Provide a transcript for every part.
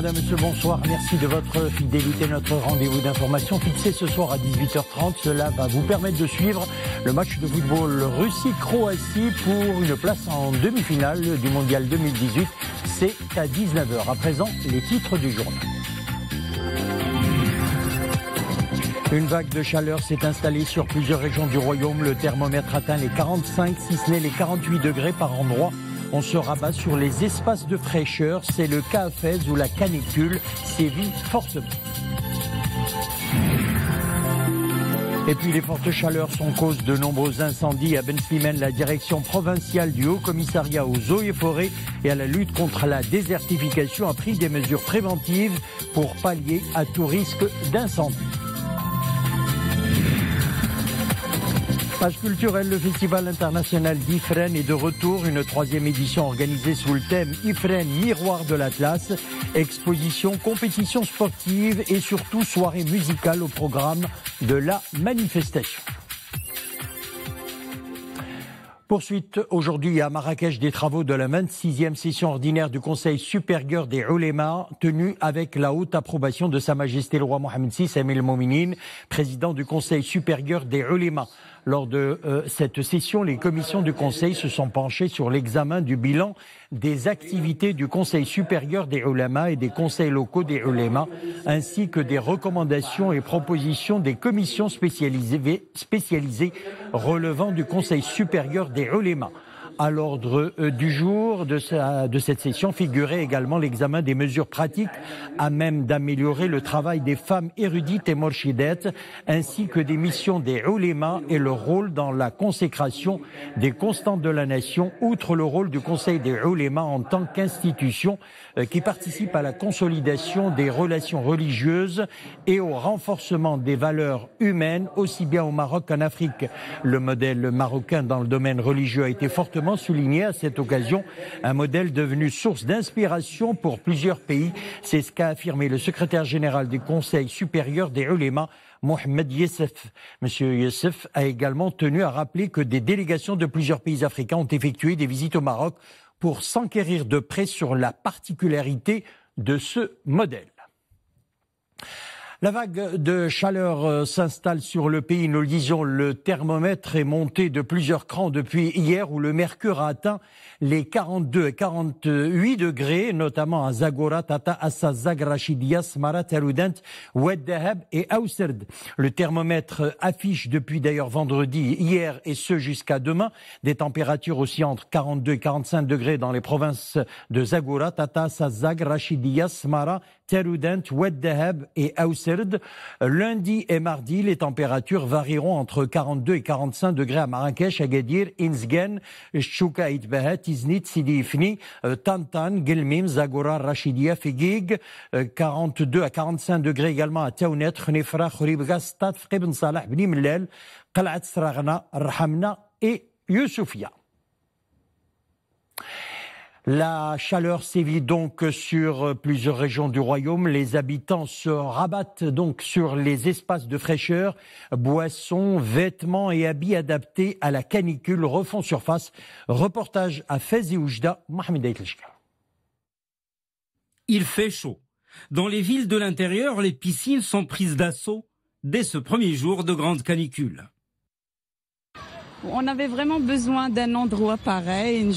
Madame, Monsieur, bonsoir. Merci de votre fidélité. Notre rendez-vous d'information fixé ce soir à 18h30. Cela va vous permettre de suivre le match de football Russie-Croatie pour une place en demi-finale du Mondial 2018. C'est à 19h. À présent, les titres du journal. Une vague de chaleur s'est installée sur plusieurs régions du royaume. Le thermomètre atteint les 45, si ce n'est les 48 degrés par endroit. On se rabat sur les espaces de fraîcheur. C'est le cas à Fès où la canicule sévit fortement. Et puis les fortes chaleurs sont cause de nombreux incendies. À Ben Slimane, la direction provinciale du Haut Commissariat aux eaux et forêts et à la lutte contre la désertification a pris des mesures préventives pour pallier à tout risque d'incendie. Page culturelle, le Festival international d'Ifrane est de retour. Une troisième édition organisée sous le thème Ifrane, miroir de l'Atlas. Exposition, compétition sportive et surtout soirée musicale au programme de la manifestation. Poursuite aujourd'hui à Marrakech des travaux de la 26e session ordinaire du Conseil supérieur des Oulémas, tenue avec la haute approbation de Sa Majesté le roi Mohammed VI, Amir el-Mouminin, président du Conseil supérieur des Oulémas. Lors de cette session, les commissions du Conseil se sont penchées sur l'examen du bilan des activités du Conseil supérieur des Oulémas et des conseils locaux des Oulémas, ainsi que des recommandations et propositions des commissions spécialisées relevant du Conseil supérieur des Oulémas. À l'ordre du jour de cette session figurait également l'examen des mesures pratiques à même d'améliorer le travail des femmes érudites et morshidettes, ainsi que des missions des oulémas et leur rôle dans la consécration des constantes de la nation, outre le rôle du Conseil des oulémas en tant qu'institution qui participe à la consolidation des relations religieuses et au renforcement des valeurs humaines, aussi bien au Maroc qu'en Afrique. Le modèle marocain dans le domaine religieux a été fortement souligné à cette occasion, un modèle devenu source d'inspiration pour plusieurs pays. C'est ce qu'a affirmé le secrétaire général du Conseil supérieur des Oulémas, Mohamed Youssef. Monsieur Youssef a également tenu à rappeler que des délégations de plusieurs pays africains ont effectué des visites au Maroc pour s'enquérir de près sur la particularité de ce modèle. La vague de chaleur s'installe sur le pays. Nous le disions, le thermomètre est monté de plusieurs crans depuis hier où le mercure a atteint les 42 et 48 degrés, notamment à Zagora, Tata, Assa, Zag, Rachidia, Smara, Taroudant, Oued Dahab et Aousserd. Le thermomètre affiche depuis d'ailleurs vendredi, hier et ce jusqu'à demain, des températures aussi entre 42 et 45 degrés dans les provinces de Zagora, Tata, Assa, Zag, Rachidia, Smara, Taroudant, Oued Dahab et Aousserd. Lundi et mardi, les températures varieront entre 42 et 45 degrés à Marrakech, Agadir, Inzgen, Chouka, Itbahat, Iznit, Sidi Ifni, Tantan, Gelmim, Zagora, Rachidia, Figig, 42 à 45 degrés également à Taounet, Khnefra, Khouribga, Stad, Ibn Salah, Bni Mellel, Qalat Sraghna, Rahamna et Youssoufia. La chaleur sévit donc sur plusieurs régions du royaume. Les habitants se rabattent donc sur les espaces de fraîcheur. Boissons, vêtements et habits adaptés à la canicule refont surface. Reportage à Fès et Oujda, Mohamed Aitlechka. Il fait chaud. Dans les villes de l'intérieur, les piscines sont prises d'assaut dès ce premier jour de grande canicule. On avait vraiment besoin d'un endroit pareil,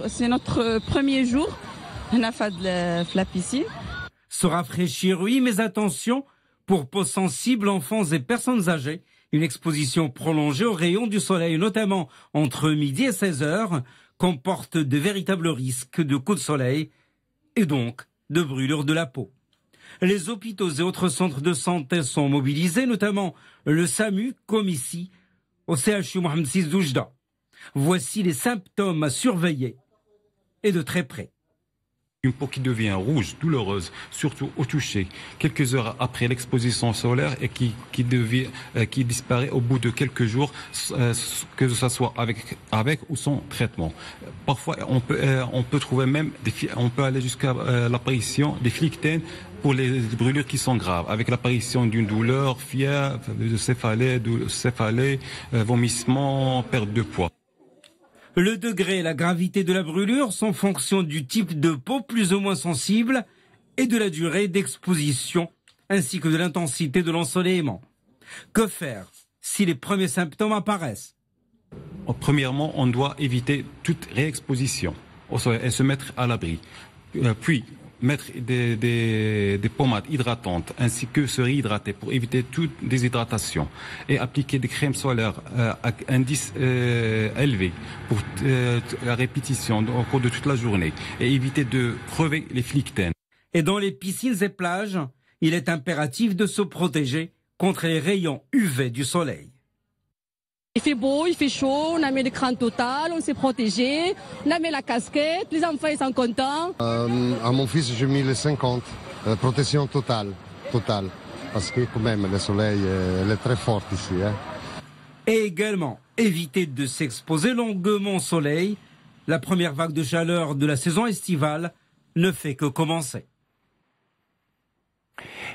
c'est notre premier jour la piscine. Se rafraîchir, oui, mais attention, pour peau sensible, enfants et personnes âgées, une exposition prolongée au rayon du soleil, notamment entre midi et 16 heures, comporte de véritables risques de coups de soleil et donc de brûlure de la peau. Les hôpitaux et autres centres de santé sont mobilisés, notamment le SAMU, comme ici, au CHU Mohammed VI d'Oujda. Voici les symptômes à surveiller et de très près. Une peau qui devient rouge, douloureuse, surtout au toucher, quelques heures après l'exposition solaire et qui disparaît au bout de quelques jours, que ce soit avec ou sans traitement. Parfois, on peut trouver même, on peut aller jusqu'à l'apparition des phlyctènes pour les brûlures qui sont graves, avec l'apparition d'une douleur, fièvre, de céphalée, vomissement, perte de poids. Le degré et la gravité de la brûlure sont fonction du type de peau plus ou moins sensible et de la durée d'exposition, ainsi que de l'intensité de l'ensoleillement. Que faire si les premiers symptômes apparaissent? Premièrement, on doit éviter toute réexposition au soleil et se mettre à l'abri. Puis, mettre des pommades hydratantes ainsi que se réhydrater pour éviter toute déshydratation et appliquer des crèmes solaires à indice élevé pour la répétition au cours de toute la journée et éviter de crever les flictènes. Et dans les piscines et plages, il est impératif de se protéger contre les rayons UV du soleil. Il fait beau, il fait chaud, on a mis l'écran total, on s'est protégé, on a mis la casquette, les enfants ils sont contents. À mon fils j'ai mis les 50, protection totale, parce que quand même le soleil est très fort ici. Hein. Et également, éviter de s'exposer longuement au soleil. La première vague de chaleur de la saison estivale ne fait que commencer.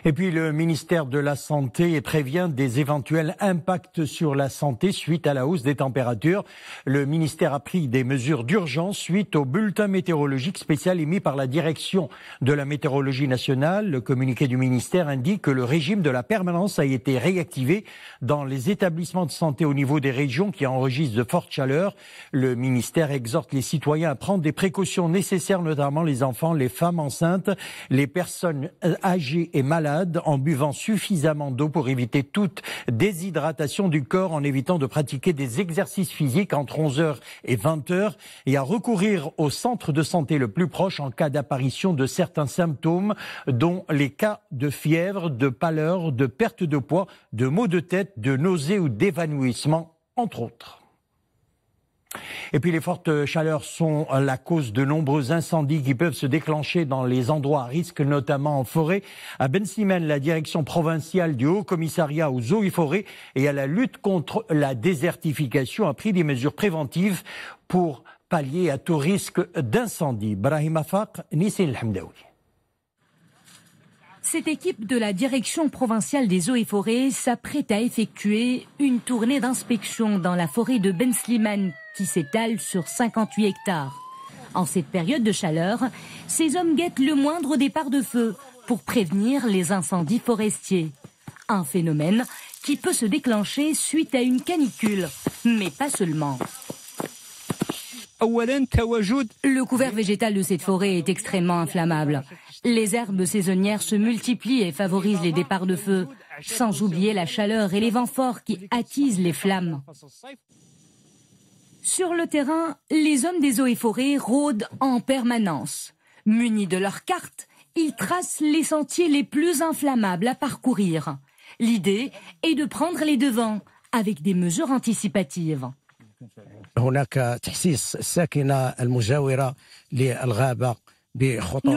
Et puis le ministère de la Santé prévient des éventuels impacts sur la santé suite à la hausse des températures. Le ministère a pris des mesures d'urgence suite au bulletin météorologique spécial émis par la direction de la météorologie nationale. Le communiqué du ministère indique que le régime de la permanence a été réactivé dans les établissements de santé au niveau des régions qui enregistrent de fortes chaleurs. Le ministère exhorte les citoyens à prendre des précautions nécessaires, notamment les enfants, les femmes enceintes, les personnes âgées et malades, en buvant suffisamment d'eau pour éviter toute déshydratation du corps, en évitant de pratiquer des exercices physiques entre 11h et 20h et à recourir au centre de santé le plus proche en cas d'apparition de certains symptômes, dont les cas de fièvre, de pâleur, de perte de poids, de maux de tête, de nausées ou d'évanouissement, entre autres. Et puis les fortes chaleurs sont la cause de nombreux incendies qui peuvent se déclencher dans les endroits à risque, notamment en forêt. À Ben Slimane, la direction provinciale du Haut Commissariat aux eaux et forêts et à la lutte contre la désertification a pris des mesures préventives pour pallier à tout risque d'incendie. Brahim Afaq, Nissim Hamdaoui. Cette équipe de la direction provinciale des eaux et forêts s'apprête à effectuer une tournée d'inspection dans la forêt de Ben Slimane qui s'étale sur 58 hectares. En cette période de chaleur, ces hommes guettent le moindre départ de feu pour prévenir les incendies forestiers. Un phénomène qui peut se déclencher suite à une canicule, mais pas seulement. Le couvert végétal de cette forêt est extrêmement inflammable. Les herbes saisonnières se multiplient et favorisent les départs de feu, sans oublier la chaleur et les vents forts qui attisent les flammes. Sur le terrain, les hommes des eaux et forêts rôdent en permanence. Munis de leurs cartes, ils tracent les sentiers les plus inflammables à parcourir. L'idée est de prendre les devants avec des mesures anticipatives. Nous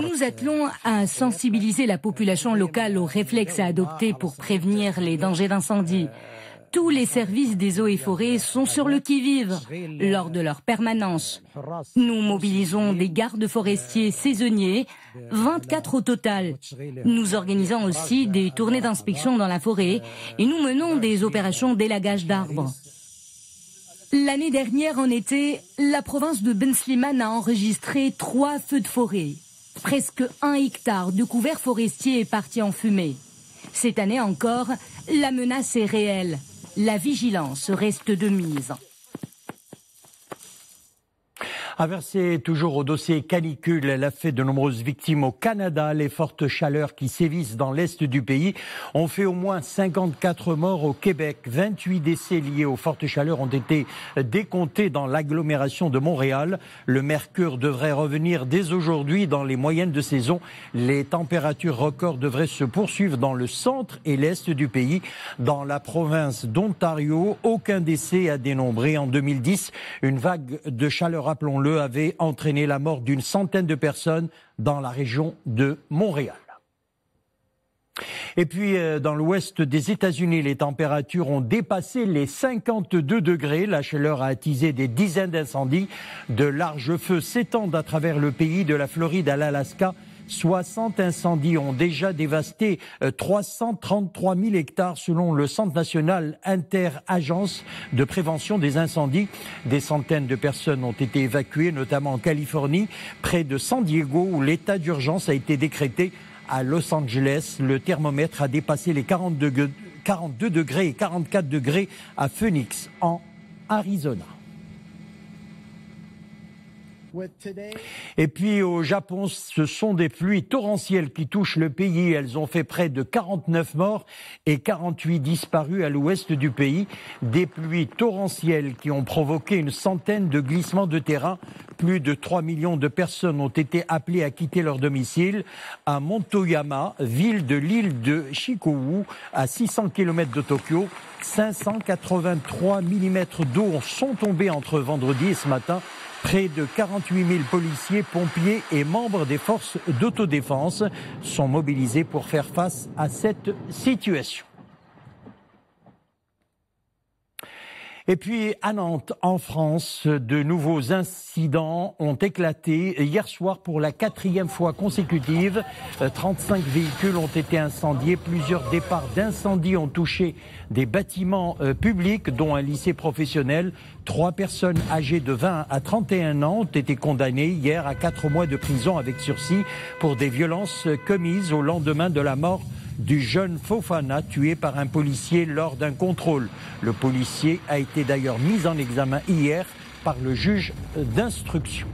nous attelons à sensibiliser la population locale aux réflexes à adopter pour prévenir les dangers d'incendie. Tous les services des eaux et forêts sont sur le qui-vive lors de leur permanence. Nous mobilisons des gardes forestiers saisonniers, 24 au total. Nous organisons aussi des tournées d'inspection dans la forêt et nous menons des opérations d'élagage d'arbres. L'année dernière, en été, la province de Ben Slimane a enregistré 3 feux de forêt. Presque 1 hectare de couvert forestier est parti en fumée. Cette année encore, la menace est réelle. La vigilance reste de mise. Inversé toujours au dossier canicule, elle a fait de nombreuses victimes au Canada. Les fortes chaleurs qui sévissent dans l'est du pays ont fait au moins 54 morts au Québec. 28 décès liés aux fortes chaleurs ont été décomptés dans l'agglomération de Montréal. Le mercure devrait revenir dès aujourd'hui dans les moyennes de saison. Les températures records devraient se poursuivre dans le centre et l'est du pays. Dans la province d'Ontario, aucun décès à dénombrer. En 2010, une vague de chaleur, rappelons-le, avait entraîné la mort d'une centaine de personnes dans la région de Montréal. Et puis, dans l'ouest des États-Unis, les températures ont dépassé les 52 degrés. La chaleur a attisé des dizaines d'incendies. De larges feux s'étendent à travers le pays, de la Floride à l'Alaska. 60 incendies ont déjà dévasté 333 000 hectares selon le Centre national interagence de prévention des incendies. Des centaines de personnes ont été évacuées, notamment en Californie, près de San Diego, où l'état d'urgence a été décrété. À Los Angeles, le thermomètre a dépassé les 42 degrés et 44 degrés à Phoenix, en Arizona. Et puis au Japon, ce sont des pluies torrentielles qui touchent le pays. Elles ont fait près de 49 morts et 48 disparus à l'ouest du pays. Des pluies torrentielles qui ont provoqué une centaine de glissements de terrain. Plus de 3 millions de personnes ont été appelées à quitter leur domicile. À Motoyama, ville de l'île de Shikoku, à 600 km de Tokyo, 583 mm d'eau sont tombés entre vendredi et ce matin. Près de 48 000 policiers, pompiers et membres des forces d'autodéfense sont mobilisés pour faire face à cette situation. Et puis à Nantes, en France, de nouveaux incidents ont éclaté hier soir pour la 4e fois consécutive. 35 véhicules ont été incendiés. Plusieurs départs d'incendie ont touché des bâtiments publics, dont un lycée professionnel. 3 personnes âgées de 20 à 31 ans ont été condamnées hier à 4 mois de prison avec sursis pour des violences commises au lendemain de la mort du jeune Fofana tué par un policier lors d'un contrôle. Le policier a été d'ailleurs mis en examen hier par le juge d'instruction.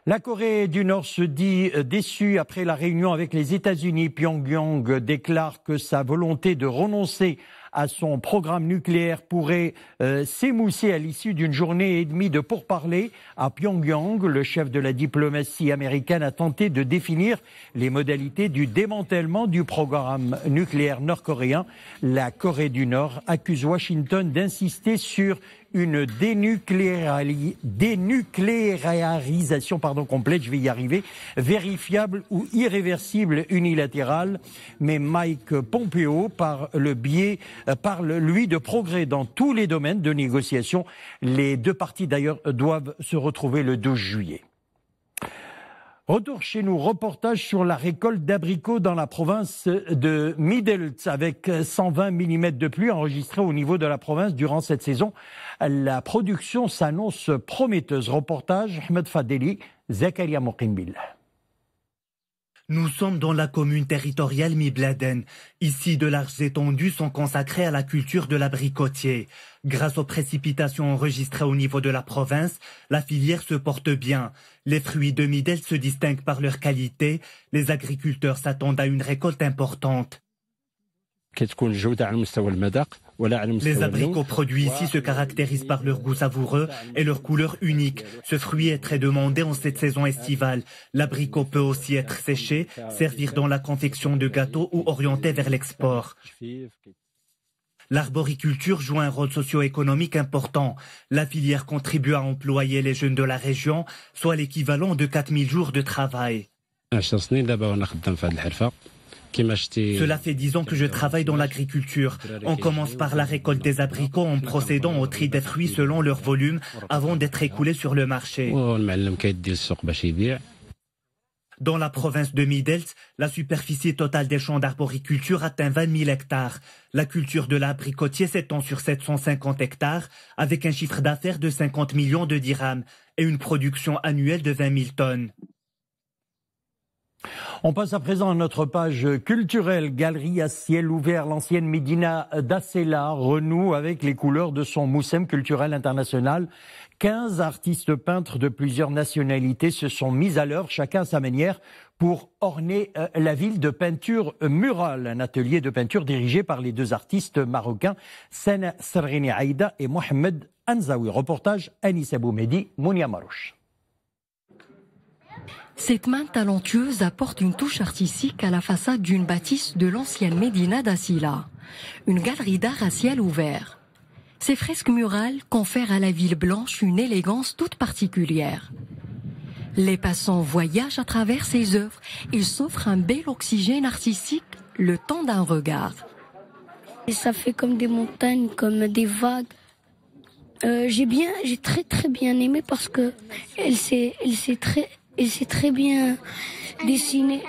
La Corée du Nord se dit déçue après la réunion avec les États-Unis. Pyongyang déclare que sa volonté de renoncer à son programme nucléaire pourrait s'émousser à l'issue d'une journée et demie de pourparlers. À Pyongyang, le chef de la diplomatie américaine a tenté de définir les modalités du démantèlement du programme nucléaire nord-coréen. La Corée du Nord accuse Washington d'insister sur une dénucléarisation complète, je vais y arriver, vérifiable ou irréversible unilatérale. Mais Mike Pompeo parle lui de progrès dans tous les domaines de négociation. Les deux parties d'ailleurs doivent se retrouver le 12 juillet. Retour chez nous, reportage sur la récolte d'abricots dans la province de Middle avec 120 mm de pluie enregistrée au niveau de la province durant cette saison. La production s'annonce prometteuse. Reportage Ahmed Fadeli, Zakaria Mokimbil. Nous sommes dans la commune territoriale Mibladen. Ici, de larges étendues sont consacrées à la culture de l'abricotier. Grâce aux précipitations enregistrées au niveau de la province, la filière se porte bien. Les fruits de Midel se distinguent par leur qualité. Les agriculteurs s'attendent à une récolte importante. Les abricots produits ici se caractérisent par leur goût savoureux et leur couleur unique. Ce fruit est très demandé en cette saison estivale. L'abricot peut aussi être séché, servir dans la confection de gâteaux ou orienté vers l'export. L'arboriculture joue un rôle socio-économique important. La filière contribue à employer les jeunes de la région, soit l'équivalent de 4000 jours de travail. Cela fait 10 ans que je travaille dans l'agriculture. On commence par la récolte des abricots en procédant au tri des fruits selon leur volume avant d'être écoulés sur le marché. Dans la province de Midelt, la superficie totale des champs d'arboriculture atteint 20 000 hectares. La culture de l'abricotier s'étend sur 750 hectares avec un chiffre d'affaires de 50 millions de dirhams et une production annuelle de 20 000 tonnes. On passe à présent à notre page culturelle. Galerie à ciel ouvert, l'ancienne Médina d'Assela renoue avec les couleurs de son Moussem culturel international. 15 artistes peintres de plusieurs nationalités se sont mis à l'œuvre, chacun à sa manière, pour orner la ville de peinture murale. Un atelier de peinture dirigé par les deux artistes marocains, Sana Serrini Aïda et Mohamed Anzaoui. Reportage Anissa Boumedi, Mounia Marouche. Cette main talentueuse apporte une touche artistique à la façade d'une bâtisse de l'ancienne Médina d'Assila, une galerie d'art à ciel ouvert. Ces fresques murales confèrent à la ville blanche une élégance toute particulière. Les passants voyagent à travers ces œuvres et s'offrent un bel oxygène artistique le temps d'un regard. Et ça fait comme des montagnes, comme des vagues. J'ai très bien aimé parce que elle s'est très bien dessinée.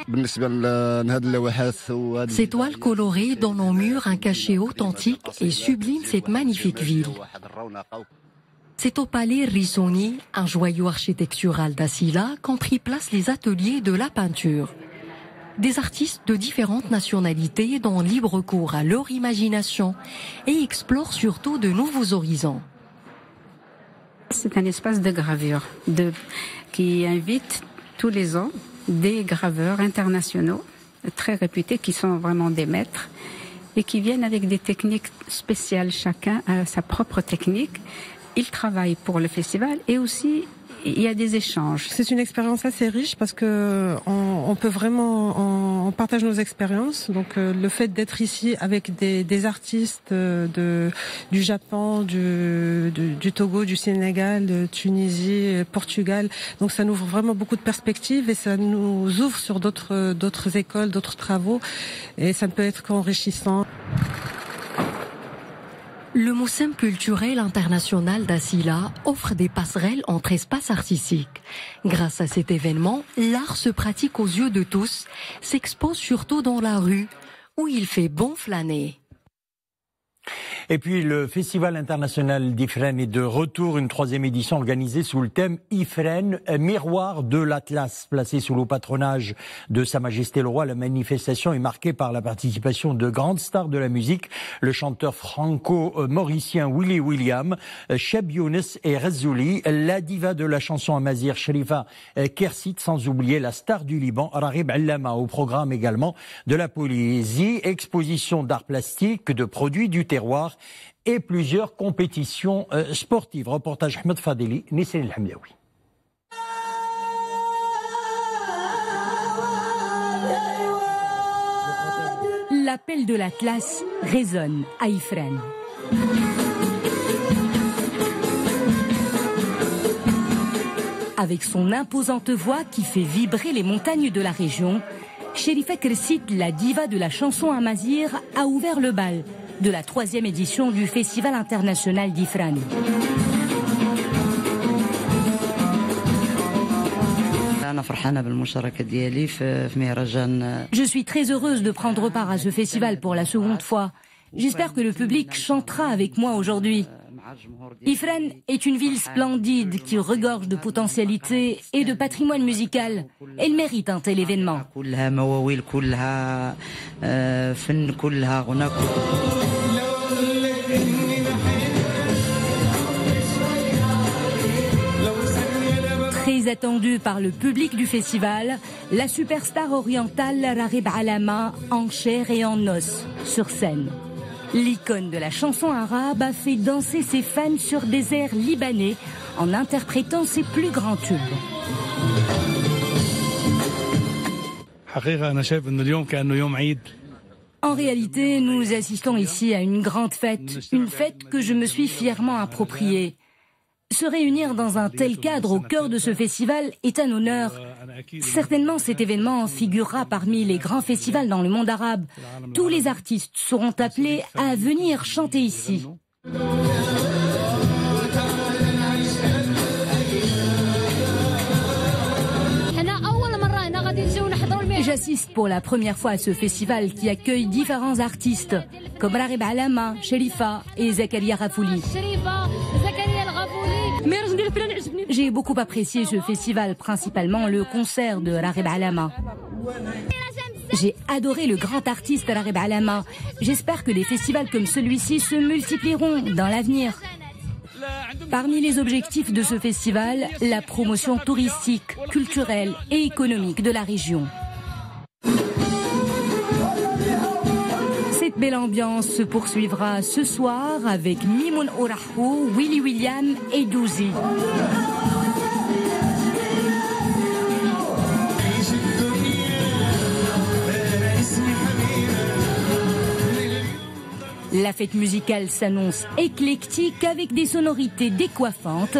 Ces toiles colorées donnent aux murs un cachet authentique et subliment cette magnifique ville. C'est au palais Rissoni, un joyau architectural d'Asila, qu'ont pris place les ateliers de la peinture. Des artistes de différentes nationalités donnent libre cours à leur imagination et explorent surtout de nouveaux horizons. C'est un espace de gravure qui invite tous les ans des graveurs internationaux très réputés qui sont vraiment des maîtres et qui viennent avec des techniques spéciales. Chacun a sa propre technique. Ils travaillent pour le festival et aussi il y a des échanges. C'est une expérience assez riche parce que on peut vraiment on partage nos expériences. Donc le fait d'être ici avec des artistes du Japon, du Togo, du Sénégal, de Tunisie, Portugal. Donc ça nous ouvre vraiment beaucoup de perspectives et ça nous ouvre sur d'autres écoles, d'autres travaux et ça ne peut être qu'enrichissant. Le Moussem culturel international d'Asila offre des passerelles entre espaces artistiques. Grâce à cet événement, l'art se pratique aux yeux de tous, s'expose surtout dans la rue, où il fait bon flâner. Et puis le Festival international d'Ifrane est de retour, une 3e édition organisée sous le thème Ifrane, miroir de l'Atlas. Placée sous le patronage de Sa Majesté le Roi, la manifestation est marquée par la participation de grandes stars de la musique, le chanteur franco-mauricien Willy William, Cheb Younes et Razzouli, la diva de la chanson amazigh Sherifa Kersit, sans oublier la star du Liban, Raghib Allama. Au programme également de la poésie, exposition d'art plastique, de produits du terroir et plusieurs compétitions sportives. Reportage Ahmed Fadeli, Nisrine El Hamdaoui. L'appel de l'Atlas résonne à Ifrane. Avec son imposante voix qui fait vibrer les montagnes de la région, Sherifa Kersit, la diva de la chanson amazigh, a ouvert le bal de la 3e édition du Festival international d'Ifrane. Je suis très heureuse de prendre part à ce festival pour la seconde fois. J'espère que le public chantera avec moi aujourd'hui. Ifrane est une ville splendide qui regorge de potentialités et de patrimoine musical. Elle mérite un tel événement. Très attendue par le public du festival, la superstar orientale Raghib Allama en chair et en os sur scène. L'icône de la chanson arabe a fait danser ses fans sur des airs libanais en interprétant ses plus grands tubes. En réalité, nous assistons ici à une grande fête, une fête que je me suis fièrement appropriée. Se réunir dans un tel cadre au cœur de ce festival est un honneur. Certainement, cet événement figurera parmi les grands festivals dans le monde arabe. Tous les artistes seront appelés à venir chanter ici. J'assiste pour la première fois à ce festival qui accueille différents artistes comme Raghib Allama, Sherifa et Zakaria Rafouli. J'ai beaucoup apprécié ce festival, principalement le concert de Raghib Allama. J'ai adoré le grand artiste Raghib Allama. J'espère que des festivals comme celui-ci se multiplieront dans l'avenir. Parmi les objectifs de ce festival, la promotion touristique, culturelle et économique de la région. Cette belle ambiance se poursuivra ce soir avec Mimoun Ourahou, Willy William et Douzi. La fête musicale s'annonce éclectique avec des sonorités décoiffantes.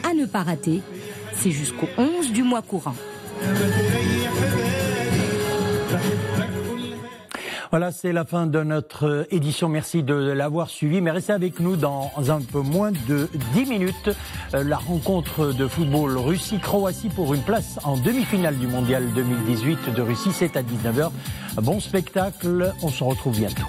À ne pas rater, c'est jusqu'au 11 du mois courant. Voilà, c'est la fin de notre édition. Merci de l'avoir suivi. Mais restez avec nous dans un peu moins de 10 minutes. La rencontre de football Russie-Croatie pour une place en demi-finale du Mondial 2018 de Russie. C'est à 19h. Bon spectacle. On se retrouve bientôt.